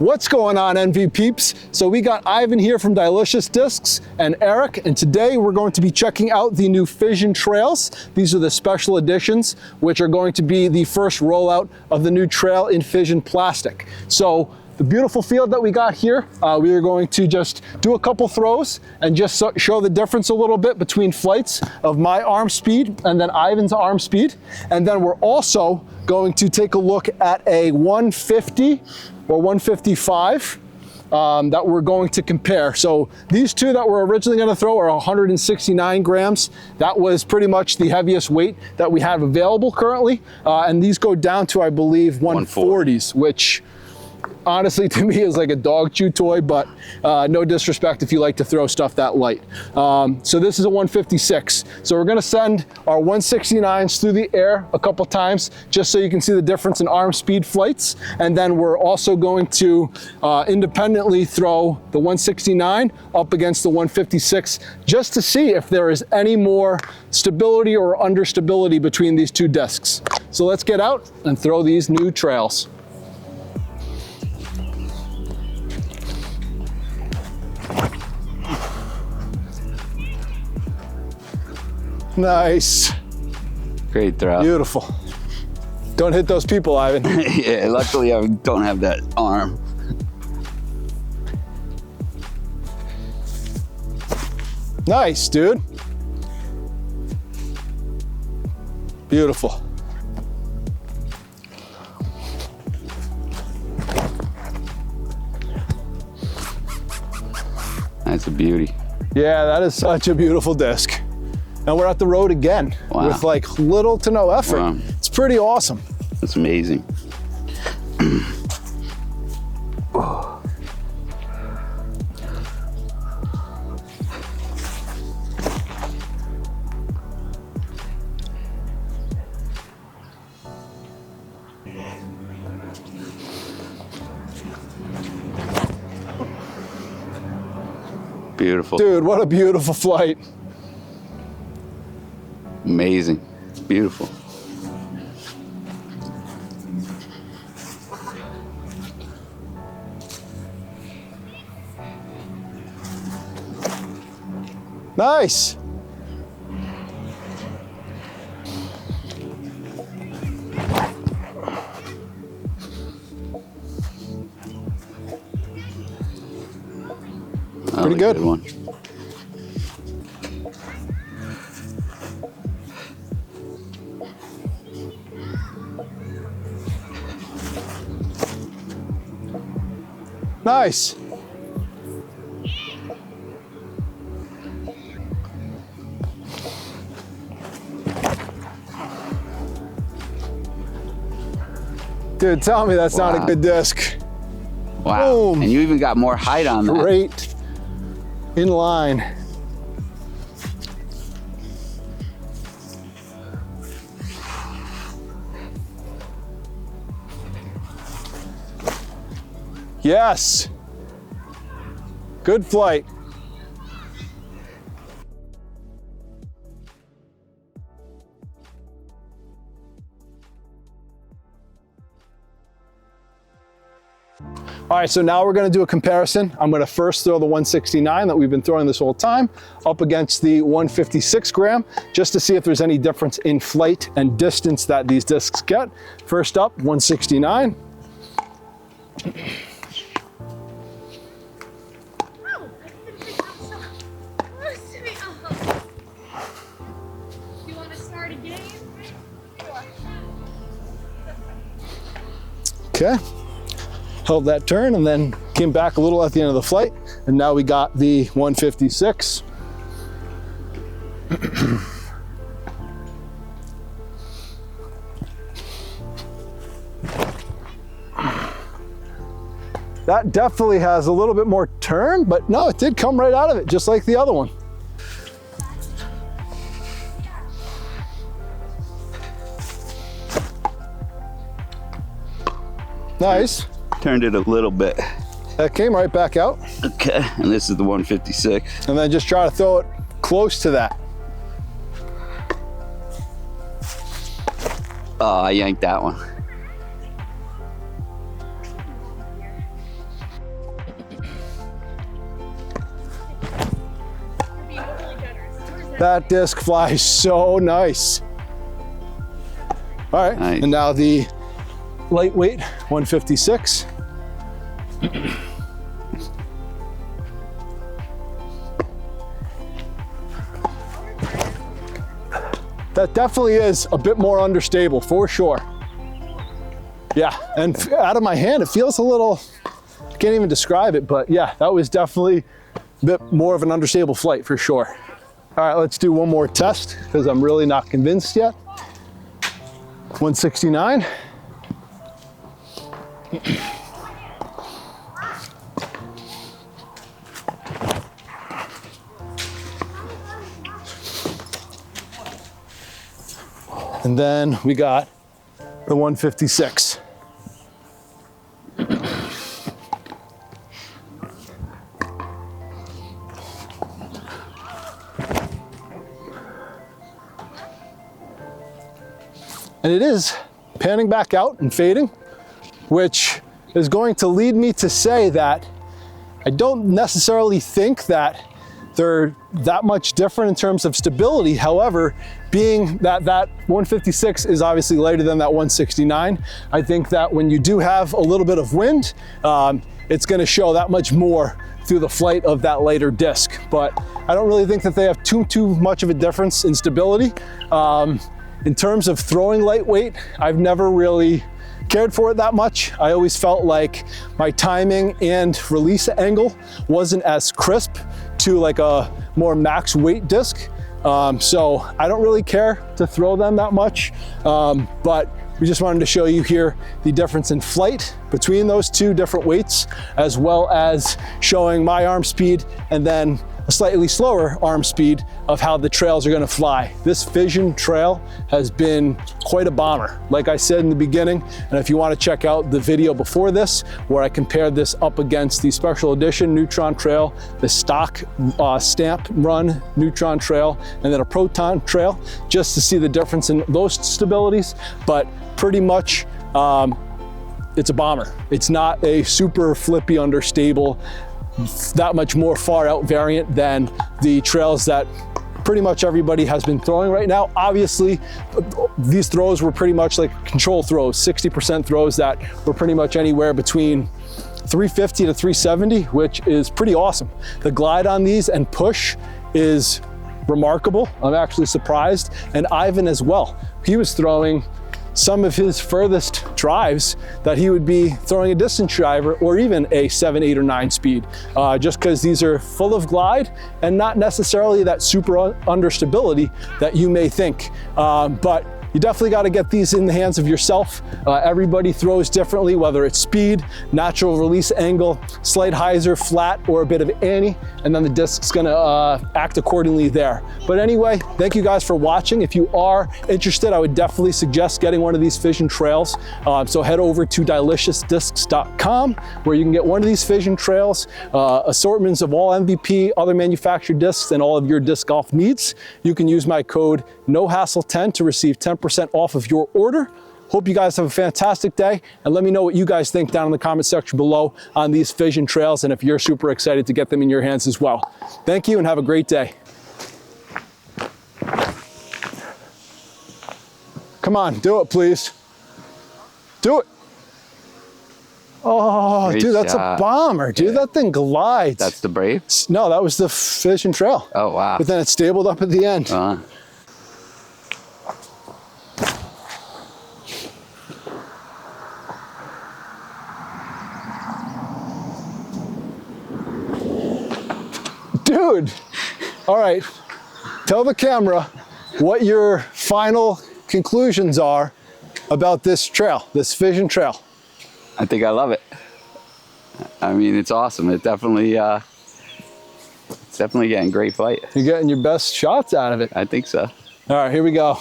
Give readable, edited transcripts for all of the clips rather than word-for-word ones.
What's going on, NV peeps? So we got Ivan here from Delicious Discs and Eric, and today we're going to be checking out the new Fission Trails. These are the special editions, which are going to be the first rollout of the new trail in Fission plastic. So the beautiful field that we got here, we are going to just do a couple throws and just show the difference a little bit between flights of my arm speed and then Ivan's arm speed. And then we're also going to take a look at a 150 or 155 that we're going to compare. So these two that we're originally going to throw are 169 grams. That was pretty much the heaviest weight that we have available currently. And these go down to, I believe, 140s, which honestly to me is like a dog chew toy, but no disrespect if you like to throw stuff that light. So this is a 156. So we're gonna send our 169s through the air a couple times just so you can see the difference in arm speed flights. And then we're also going to independently throw the 169 up against the 156 just to see if there is any more stability or understability between these two discs. So let's get out and throw these new trails. Nice. Great throw. Beautiful. Don't hit those people, Ivan. Yeah, luckily I don't have that arm. Nice, dude. Beautiful. That's a beauty. Yeah, that is such a beautiful disc. And we're at the road again with like little to no effort. Wow. It's pretty awesome. That's amazing. Beautiful. Dude, what a beautiful flight. Amazing. Beautiful. Nice. Pretty good. Good one. Nice. Dude, tell me that's not a good disc. Wow. Boom. And you even got more height on that. Great. In line. Yes. Good flight. All right, so now we're gonna do a comparison. I'm gonna first throw the 169 that we've been throwing this whole time up against the 156 gram, just to see if there's any difference in flight and distance that these discs get. First up, 169. Okay, held that turn and then came back a little at the end of the flight. And now we got the 156. That definitely has a little bit more turn, but no, it did come right out of it, just like the other one. Nice. Turned it a little bit. That came right back out. Okay, and this is the 156. And then just try to throw it close to that. Oh, I yanked that one. That disc flies so nice. All right, nice. And now the lightweight 156. That definitely is a bit more understable for sure. Yeah, and out of my hand, it feels a little, I can't even describe it, but yeah, that was definitely a bit more of an understable flight for sure. All right, let's do one more test because I'm really not convinced yet. 169. And then we got the 156. And it is panning back out and fading, which is going to lead me to say that I don't necessarily think that they're that much different in terms of stability. However, being that that 156 is obviously lighter than that 169, I think that when you do have a little bit of wind, it's gonna show that much more through the flight of that lighter disc. But I don't really think that they have too much of a difference in stability. In terms of throwing lightweight, I've never really cared for it that much. I always felt like my timing and release angle wasn't as crisp to like a more max weight disc. So I don't really care to throw them that much, but we just wanted to show you here the difference in flight between those two different weights, as well as showing my arm speed and then a slightly slower arm speed of how the trails are gonna fly. This Fision Trail has been quite a bomber, like I said in the beginning. And if you wanna check out the video before this, where I compared this up against the special edition Neutron Trail, the stock stamp run Neutron Trail, and then a Proton Trail, just to see the difference in those stabilities. But pretty much, it's a bomber. It's not a super flippy, understable, that much more far out variant than the trails that pretty much everybody has been throwing right now. Obviously, these throws were pretty much like control throws, 60% throws that were pretty much anywhere between 350 to 370, which is pretty awesome. The glide on these and push is remarkable. I'm actually surprised. And Ivan as well. He was throwing some of his furthest drives that he would be throwing a distance driver or even a 7, 8, or 9 speed, just because these are full of glide and not necessarily that super understability that you may think. But you definitely got to get these in the hands of yourself. Everybody throws differently, whether it's speed, natural release angle, slight hyzer, flat, or a bit of Annie, and then the disc's gonna act accordingly there. But anyway, thank you guys for watching. If you are interested, I would definitely suggest getting one of these Fision Trails. So head over to deliciousdiscs.com, where you can get one of these Fision Trails, assortments of all MVP, other manufactured discs, and all of your disc golf needs. You can use my code NOHASSLE10 to receive 10% off of your order. Hope you guys have a fantastic day, and let me know what you guys think down in the comment section below on these Fision Trails, and if you're super excited to get them in your hands as well. Thank you and have a great day. Come on, do it, please. Do it. Oh, Great dude, that's shot. a bomber, dude. Yeah. That thing glides. That's the Brave? No, that was the Fision Trail. Oh, wow. But then it stabled up at the end. Dude, all right, tell the camera what your final conclusions are about this trail, this Fision Trail. I think I love it. I mean, it's awesome. It's definitely getting great flight. You're getting your best shots out of it. I think so. All right, here we go.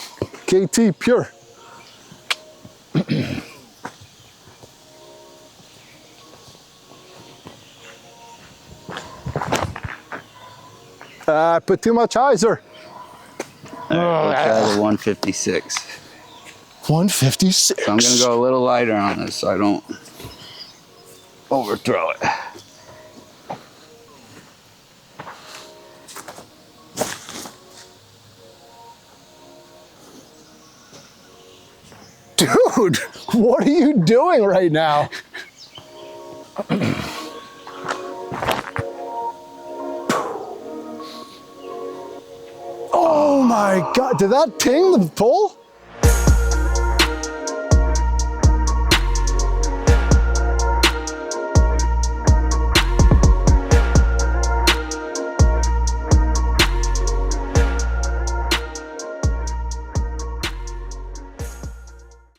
KT Pure. I put too much hyzer. All right, we'll try the 156. 156. So I'm gonna go a little lighter on this so I don't overthrow it. Dude, what are you doing right now? Oh my God, did that ting the pole?